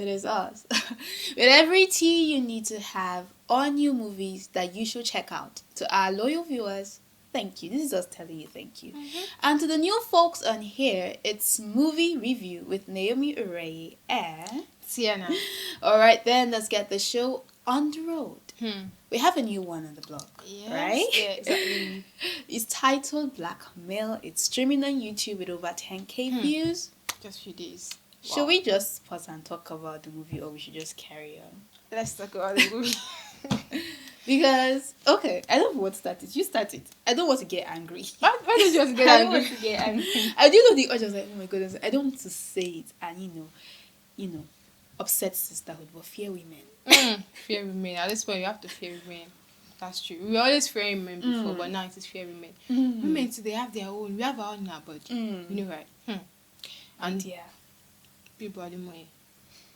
It is us. With every tea you need to have all new movies that you should check out. To our loyal viewers, thank you. This is us telling you thank you. And to the new folks on here, it's movie review with Naomi Urey and Sienna. Alright then, let's get the show on the road. We have a new one on the blog, right? Yeah, exactly. It's titled Blackmail. It's streaming on YouTube with over 10k views. Just a few days. Should we just pause and talk about the movie, or we should just carry on? Let's talk about the movie. Because, okay, I don't want to start it. You start it. I don't want to get angry. Why did you just get I angry? don't want to get angry. I do know the audience like, oh my goodness, I don't want to say it and, upset sisterhood, but fear women. Fear women. At this point, you have to fear women. That's true. We always fear men before, but now it is fear women. Women too, they have their own. We have our own in our body. You know, right? And yeah. People are the money.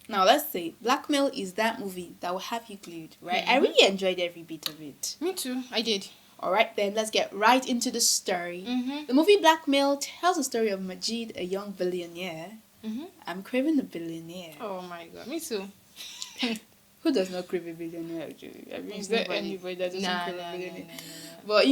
Now, let's say Blackmail is that movie that will have you glued, right? I really enjoyed every bit of it. Me too. I did. Alright then, let's get right into the story. The movie Blackmail tells the story of Majid, a young billionaire. I'm craving a billionaire. Oh my god, me too. Who does not crave a billionaire actually? I mean, Is there anybody that doesn't Nah, crave nah, a billionaire? nah. But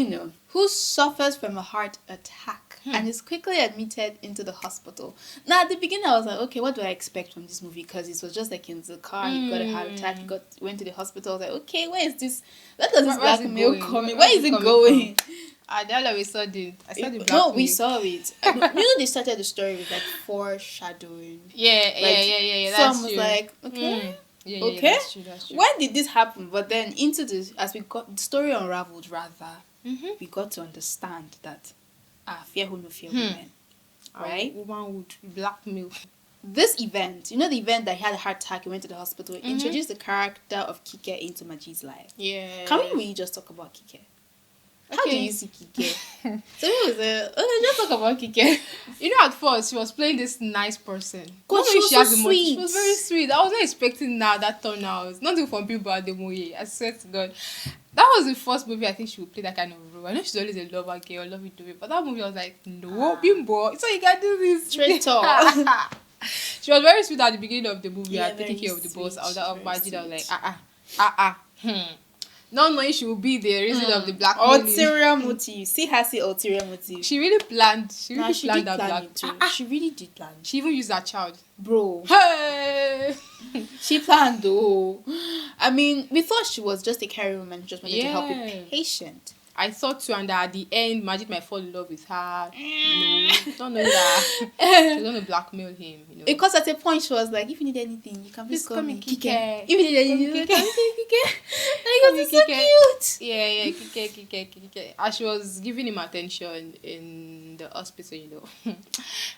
who suffers from a heart attack and is quickly admitted into the hospital. Now at the beginning I was like, okay, what do I expect from this movie? Because it was just like in the car, he got a heart attack, went to the hospital. I was like, okay, where is this? Where does this Blackmail coming? Where is it going? We saw I saw the Blackmail. No, we saw it. They started the story with like foreshadowing. Yeah. Some was like, okay. Okay. That's true. When did this happen? But then as we got the story unraveled, rather, we got to understand that fear who no fear women, right? Woman would blackmail. This event, the event that he had a heart attack, he went to the hospital, introduced the character of Kike into Majid's life. Yeah. Can we really just talk about Kike? How do you see Kike? So he was just talk about Kike. At first she was playing this nice person. God, she was so sweet. She was very sweet. I was not expecting that turnout. Nothing from people at the movie. I swear to God. That was the first movie I think she would play that kind of role. I know she's always a lover girl, love it to it. But that movie I was like, no, bimbo. So you can do this. Straight talk. She was very sweet at the beginning of the movie and very taking care of the boss. I was like, Majid, I was like, Not knowing she would be the reason of the blackmail. Ulterior motive. See her say ulterior motive. She really planned. She really she planned did that plan black. it too. She really did plan. She even used that child. Bro. Hey! She planned though. I mean, we thought she was just a caring woman who just wanted to help a patient. I thought too, and that at the end, Majid might fall in love with her. No, don't know that. She's going to blackmail him. Because at a point she was like, if you need anything, you can please call me Kike. If you need anything, you can say Kike. And he goes, so cute. Yeah, Kike. And she was giving him attention in the hospital,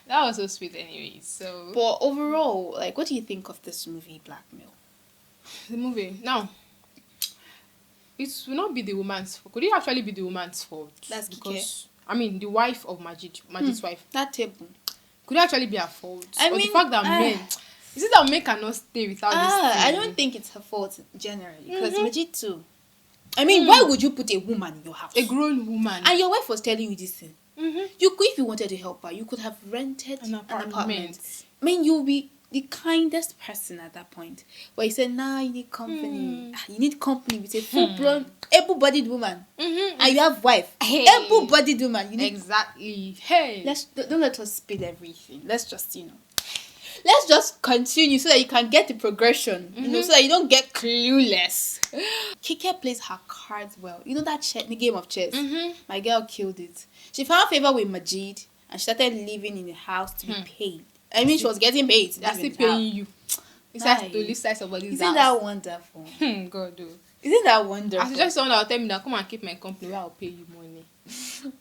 That was so sweet anyway. So, but overall, like, what do you think of this movie, Blackmail? The movie? Now, it will not be the woman's fault. Could it actually be the woman's fault? That's because I mean, the wife of Majid's wife. That table. Could it actually be her fault? I or mean, the fact that men... Is it that men cannot stay without this thing? I don't think it's her fault generally. Because Majid too. I mean, why would you put a woman in your house? A grown woman. And your wife was telling you this thing. You could, if you wanted to help her, you could have rented an apartment. I mean, you'll be the kindest person at that point. But he said, nah, you need company. You need company with a full-blown, able-bodied woman. And you have wife. Able-bodied woman. You need Exactly. Hey. Don't let us spill everything. Let's just, let's just continue so that you can get the progression. So that you don't get clueless. Kike plays her cards well. That game of chess? My girl killed it. She found favor with Majid and she started living in the house to be paid. I mean, she was getting paid. That's still paying you. It's like to live inside somebody's house. Isn't that wonderful? God, do. Isn't that wonderful? I suggest someone that will tell me that come and keep my company where I'll pay you money.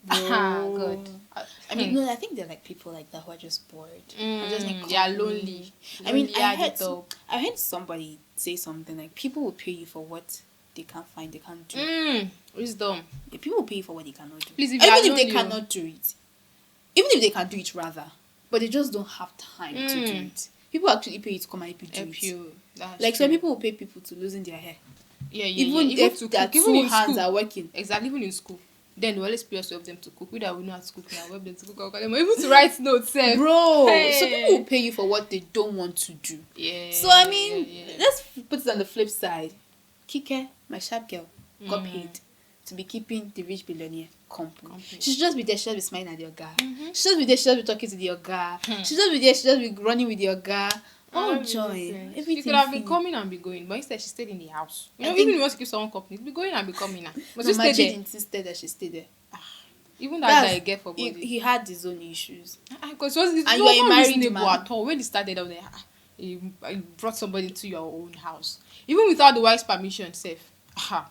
God. I mean, no, I think they're like people like that who are just bored. They are lonely. I mean, I heard somebody say something like people will pay you for what they can't find, they can't do. Wisdom. Yeah, people will pay you for what they cannot do. Please, even if they cannot do it. Even if they can do it rather. But they just don't have time to do it. People actually pay you to come and help you do it. Like some people will pay people to losing their hair. Yeah. Even if their two hands are working. Exactly, even in school. Then we always pay us to help them to cook. We that we know how to cook now, we help them to cook. I'll call them able to write notes, Bro, Hey. so people will pay you for what they don't want to do. Yeah. So I mean, yeah. let's put it on the flip side. Kike, my sharp girl, got paid to be keeping the rich billionaire company. She should just be there, she should just be smiling at the oga. She should just be there, she should just be talking to the oga. She should just be there, she should just be running with the oga. Oh, joy. She could have been coming and be going, but instead she stayed in the house. You know, even if you want to keep someone company, be going and be coming now. But she stayed Majid there. insisted that she stayed there. Even that guy get for He, body. he had his own issues. Because it's And you are a married reasonable man. at all. When they started out there, you brought somebody into your own house. Even without the wife's permission, safe.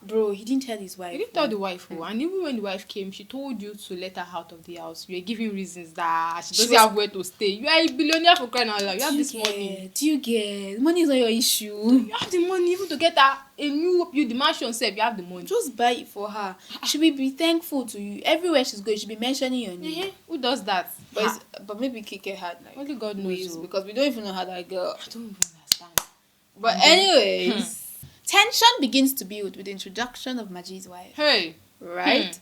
Bro, he didn't tell his wife. He didn't tell the wife who. And even when the wife came, she told you to let her out of the house. You were giving reasons that she doesn't have where to stay. You are a billionaire for crying out loud. You have this money. Do you get? Money is not your issue. You have the money even to get her a new the mansion self. You have the money. Just buy it for her. She will be thankful to you. Everywhere she's going, she'll be mentioning your name. Who does that? But maybe Kike had like only God knows. ways, because we don't even know how that girl. I don't even understand. But anyways, tension begins to build with the introduction of Majid's wife. Hey. Right?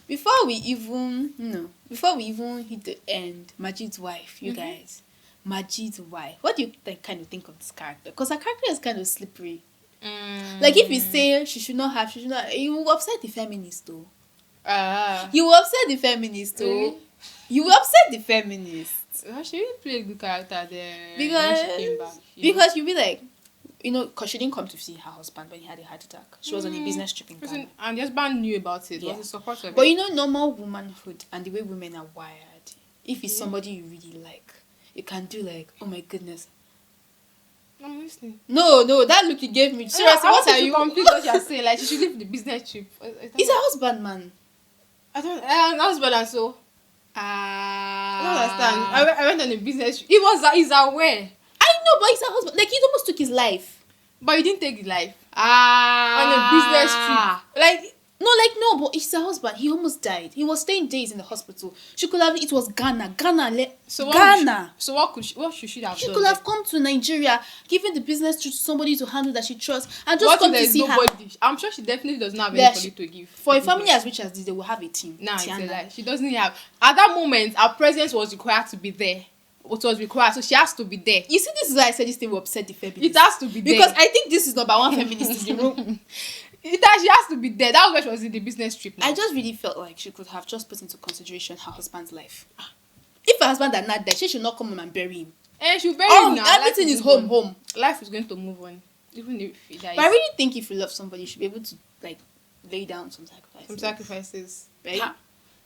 Before we even hit the end, Majid's wife, you guys. Majid's wife. What do you kind of think of this character? Because her character is kind of slippery. Like if you say she should not, you will upset the feminist though. You will upset the feminist though. Really? You will upset the feminist. She really played a good character there Because when she came back. because you'll be like, because she didn't come to see her husband when he had a heart attack. She was on a business trip in Ghana. And the husband knew about it. Yeah. Was a support of But it. normal womanhood and the way women are wired, if it's somebody you really like, you can do like, oh my goodness. I'm listening. No, that look you gave me. Seriously, what are you? Complete what you're saying. Like she should leave the business trip. He's a husband, man. I don't. Husband and so. I don't understand. I went on a business trip. He's aware. I know, but he's a husband. Like he almost took his life. But he didn't take his life. On a business trip. No, but he's a husband. He almost died. He was staying days in the hospital. She could have. It was Ghana. Ghana. What should she have She done? could have come to Nigeria, given the business to somebody to handle that she trusts, and just What come if to there's see her. nobody? I'm sure she definitely does not have Yeah, anybody to give. For a family as rich as this, they will have a team. Nah, it's a Tiana. lie. She doesn't have. At that moment, our presence was required to be there. It was required, so she has to be there. You see, this is why I said this thing will upset the feminists. It has to be there. Because I think this is number one feminist in the room. She has to be there. That was why she was in the business trip now. I just really felt like she could have just put into consideration her husband's life. If her husband had not died, she should not come home and bury him. And she'll bury him now. Everything is home. Life is going to move on. Even if he dies. But I really think if you love somebody, you should be able to like lay down some sacrifices. Some sacrifices. Right?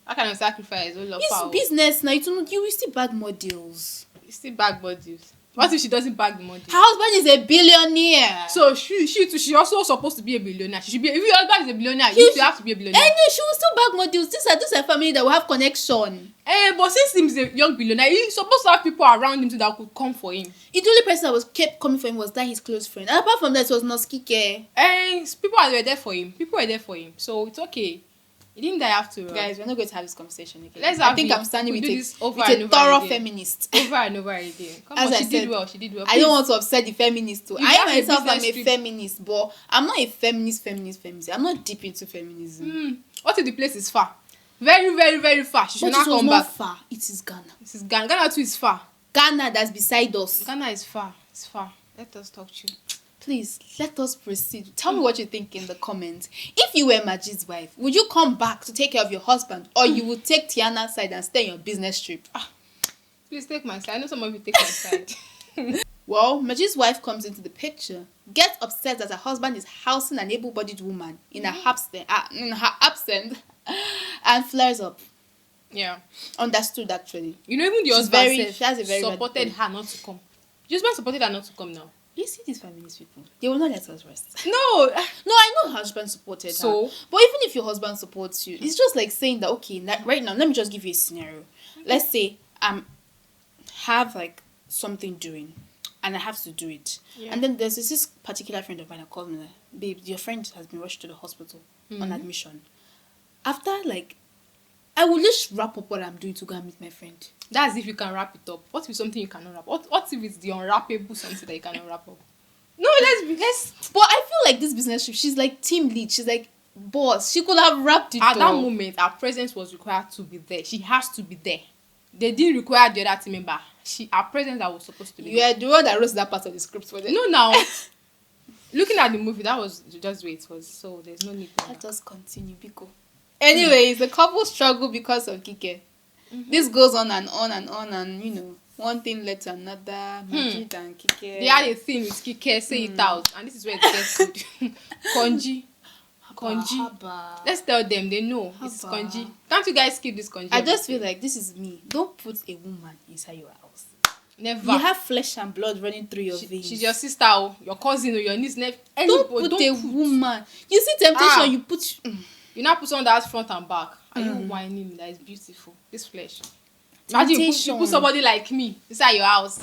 How kind of sacrifice? It's business now. You will still bag more deals. You still bag bodies. What if she doesn't bag the money? Her husband is a billionaire. So she also supposed to be a billionaire. She should be. If your husband is a billionaire, you still have to be a billionaire. And she will still bag more deals. This is a family that will have connection. But since he's a young billionaire, he's supposed to have people around him too that could come for him. The only person that kept coming for him was that his close friend. And apart from that, it was Noskike. And people were there for him. So it's okay. He didn't die after all. Guys, we're not going to have this conversation again. I think I'm standing with a thorough thorough feminist. Over and over again. Come As on, I she said, did well. I don't want to upset the feminists too. I have a myself am a business trip. feminist, but I'm not a feminist. I'm not deep into feminism. What if the place is far? Very, very, very far. She should But not it was come not back. far. It is Ghana. This is Ghana. Ghana too is far. Ghana that's beside us. Ghana is far. It's far. Let us talk to you. Please, let us proceed. Tell me what you think in the comments. If you were Majid's wife, would you come back to take care of your husband, or you would take Tiana's side and stay on your business trip? Please take my side. I know some of you take my side. Well, Majid's wife comes into the picture, gets upset that her husband is housing an able-bodied woman in her absence, and flares up. Yeah. Understood, actually. You know, even the She's husband she has a very supported her not to come. The husband supported her not to come now. You see these feminist people, they will not let us rest. No, I know her husband supported her. But even if your husband supports you, it's just like saying that, okay, right now, let me just give you a scenario. Let's say have like something doing, and I have to do it. Yeah. And then there's this particular friend of mine that called me like, babe, your friend has been rushed to the hospital on admission. After like, I will just wrap up what I'm doing to go and meet my friend. That's if you can wrap it up. What if something you cannot wrap? What if it's the unwrappable something that you cannot wrap up? No, let's. But I feel like this business trip, she's like team lead. She's like, Boss, she could have wrapped it At that up. moment, her presence was required to be there. She has to be there. They didn't require the other team member. Her presence that was supposed to be You there. are the one that wrote that part of the script for them. No, now. Looking at the movie, that was just the way it was. So there's no need to. Let us continue, Biko. Anyways, the couple struggle because of Kike. This goes on and on and on, and you know, one thing led to another. Majid and Kike. They had a thing with Kike, say it out, and this is where it gets good. Konji. Haba. Let's tell them, they know it's Haba. Konji. Can't you guys keep this Konji? I just feel like this is me. Don't put a woman inside your house. Never. You have flesh and blood running through your veins. She's your sister, or your cousin, or your niece. Don't put a woman. You see temptation, you put. You now put someone that's front and back. Are you whining me? That is beautiful. This flesh. Imagine you put somebody like me inside your house.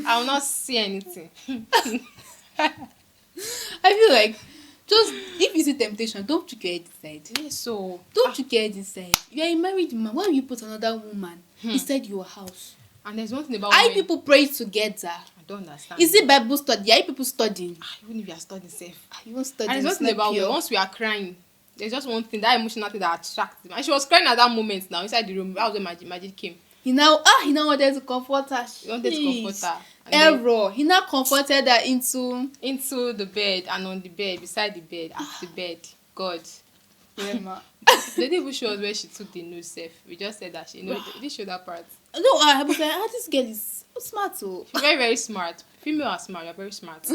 I will not see anything. I feel like, just if you see temptation, don't you get inside. Yes, so Don't you get inside. You are a married man. Why will you put another woman inside your house? and there's one thing about Are women. people praying together? I don't understand. Is it Bible study? Are you people studying? Even if you are studying safe. You won't study. And there's one thing about women. Once we are crying, there's just one thing, that emotional thing that attracts them. And she was crying at that moment now inside the room. That was when Majid came. He now wanted to comfort her. He wanted to comfort her. And then Error. He now comforted her into the bed, and on the bed, beside the bed, at the bed. God. Rema. They didn't even show us where she took the news safe. We just said that she they didn't show that part. No, I was like, this girl is smart too. She's very, very smart. Female are smart, you're very smart.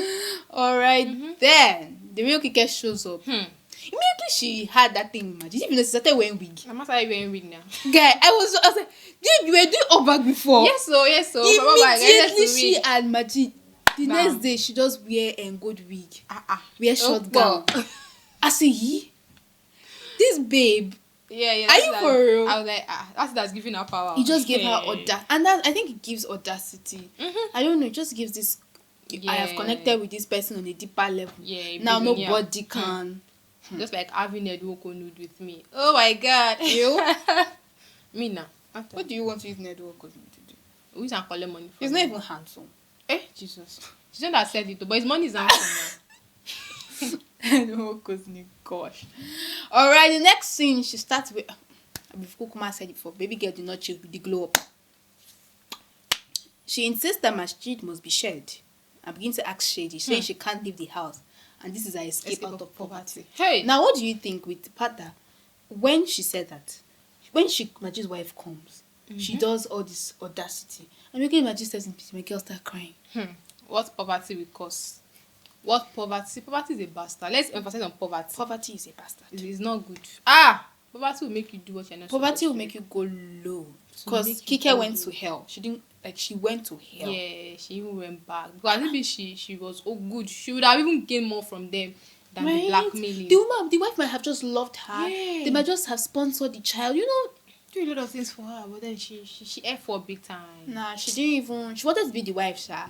Alright, then the real Kike shows up. Immediately she had that thing, man. Did you even know she started wearing wig? I'm not started wearing wig now. Guy, I was like, dude, you were doing all back before. Yes, so. Immediately she and Majid, the Bam. next day she just wear a good wig. Wear Oh, short gown. I say, this babe, Yeah. Are you for real? I was like, that's giving her power. he just gave her audacity. And that, I think it gives audacity. I don't know, it just gives this, I have Yeah. connected with this person on a deeper level. Yeah, Now billionaire. nobody can. Just like having Edwoko nude with me. Oh my God. You? Me now. What do you want to use network to do? We can collect money from He's not him. even handsome. Jesus. She's not that said it, but his money is handsome now. Gosh. Alright, the next scene she starts with. Kukuma said it before. Baby girl did not chill with the glow up. She insists that masjid must be shared. I begin to ask Shady, saying she can't leave the house, and this is her escape out of poverty. Hey. Now, what do you think with the part that when she said that, when Majid's wife comes, she does all this audacity, and Majid says in peace, my girl start crying. What poverty will cause? What poverty? Poverty is a bastard. Let's emphasize on poverty. Poverty is a bastard. It is not good. Poverty will make you do what you're not Poverty will supposed make you go low. To Because make you Kike go went low. to hell. She went to to. hell. Yeah, she even went back. Because maybe she was good. She would have even gained more from them than the blackmailing. The wife might have just loved her. Yeah. They might just have sponsored the child. You know, do a lot of things for her, but then she ate for big time. nah, she didn't even. She wanted to be the wife, sha.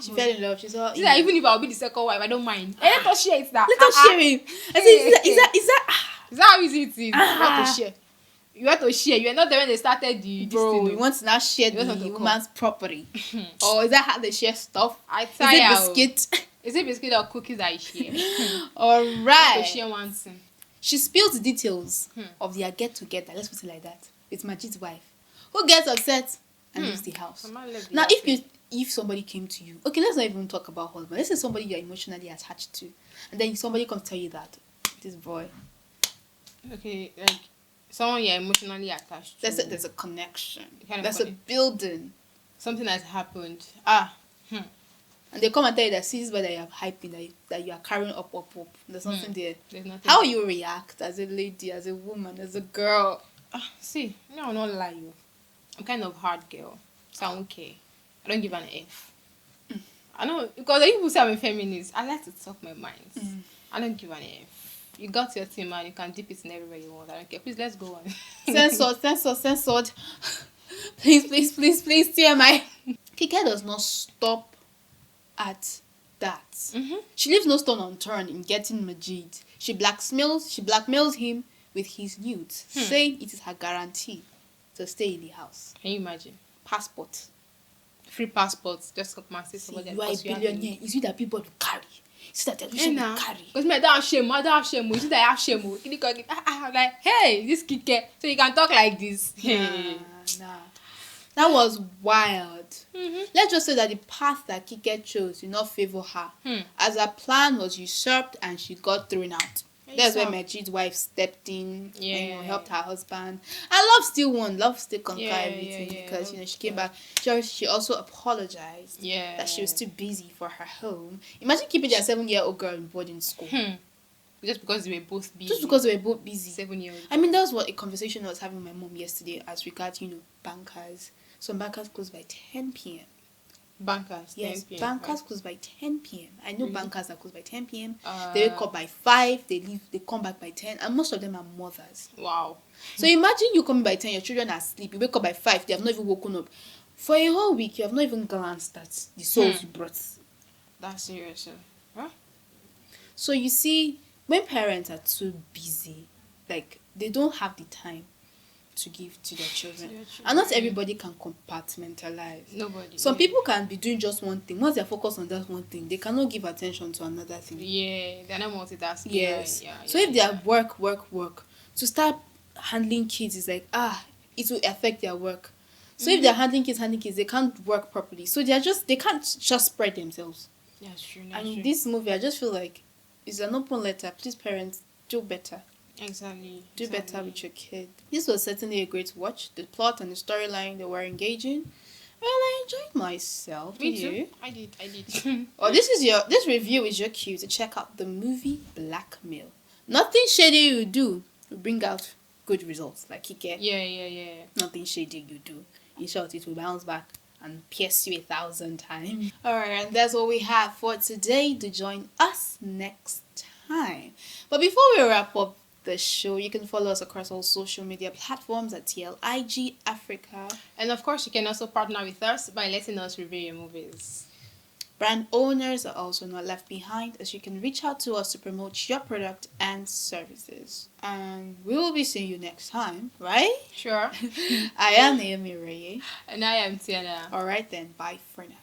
She fell in love. She's all. See, like, even if I'll be the second wife, I don't mind. Let us share it now. Let us share it. I say, is that? Is that how easy it is? You want to share. You want to share. You are not there when they started the Bro, this we thing. want to now share You want the to woman's property. Or is that how they share stuff? I Is tell it biscuit? Is it biscuit or cookies that I share? All To right. share one thing. She spills the details of their get together. Let's put it like that. It's Majid's wife, who gets upset and leaves the house. Now, if somebody came to you, okay, let's not even talk about husband. Let's say somebody you're emotionally attached to, and then somebody comes to tell you that this boy, Okay, like someone you're emotionally attached to. there's a connection. Kind of There's a building, something has happened. and they come and tell you that see this boy that you are hyping, that you are carrying up. There's something there. There's nothing. How you react as a lady, as a woman, as a girl? See, no, I'll not lie you. I'm kind of hard girl, so I don't care. I don't give an F. I know, because people say I'm a feminist. I like to talk my mind. I don't give an F. You got your team and you can dip it in everywhere you want. I don't care. Please, let's go on. Censored. Please, TMI. Kike does not stop at that. She leaves no stone unturned in getting Majid. She blackmails him with his nudes, saying it is her guarantee to stay in the house. Can you imagine? Passport. Free passports. Just come and say somebody. You are a billionaire. It's you that people to carry. See that television they carry. Because I don't have shame. You see that I have shame. Like, hey, this Kike. So you can talk like this. Nah. That was wild. Mm-hmm. Let's just say that the path that Kike chose did not favor her. As her plan was usurped and she got thrown out. That's where Majid's wife stepped in and helped her husband. And love still won. Love still conquered everything because she came back. She also apologized that she was too busy for her home. Imagine keeping their 7-year-old girl in boarding school. Just because they were both busy. 7 years. I mean, that was what a conversation I was having with my mom yesterday as regards, bankers. Some bankers close by 10 p.m. Bankers? Yes, 10 p.m., bankers close by 10 p.m. I know bankers that close by 10 p.m. They wake up by 5, they leave, they come back by 10, and most of them are mothers. Wow. So imagine you coming by 10, your children are asleep, you wake up by 5, they have not even woken up. For a whole week, you have not even glanced at the souls you brought. That's serious. Huh? So you see, when parents are too busy, like, they don't have the time to give to their children. And not everybody can compartmentalize. Nobody. Some people can be doing just one thing. Once they're focused on that one thing, they cannot give attention to another thing. Yeah, they're not multitasking. Yes. Right? So if they are work, to start handling kids is like, it will affect their work. So if they're handling kids, they can't work properly. So they can't just spread themselves. That's true. And this movie, I just feel like it's an open letter. Please, parents, do better. Exactly. Do better with your kid. This was certainly a great watch. The plot and the storyline, they were engaging. Well, I enjoyed myself. Me too. You? I did. This review is your cue to check out the movie Blackmail. Nothing shady you do will bring out good results, like Kike. Yeah. Nothing shady you do. In short, it will bounce back and pierce you 1,000 times. Alright, and that's all we have for today. Do join us next time. But before we wrap up the show, you can follow us across all social media platforms at TLIG Africa. And of course, you can also partner with us by letting us review your movies. Brand owners are also not left behind, as you can reach out to us to promote your product and services. And we will be seeing you next time, right? Sure. I am Naomi Reye. And I am Tiana. Alright then, bye for now.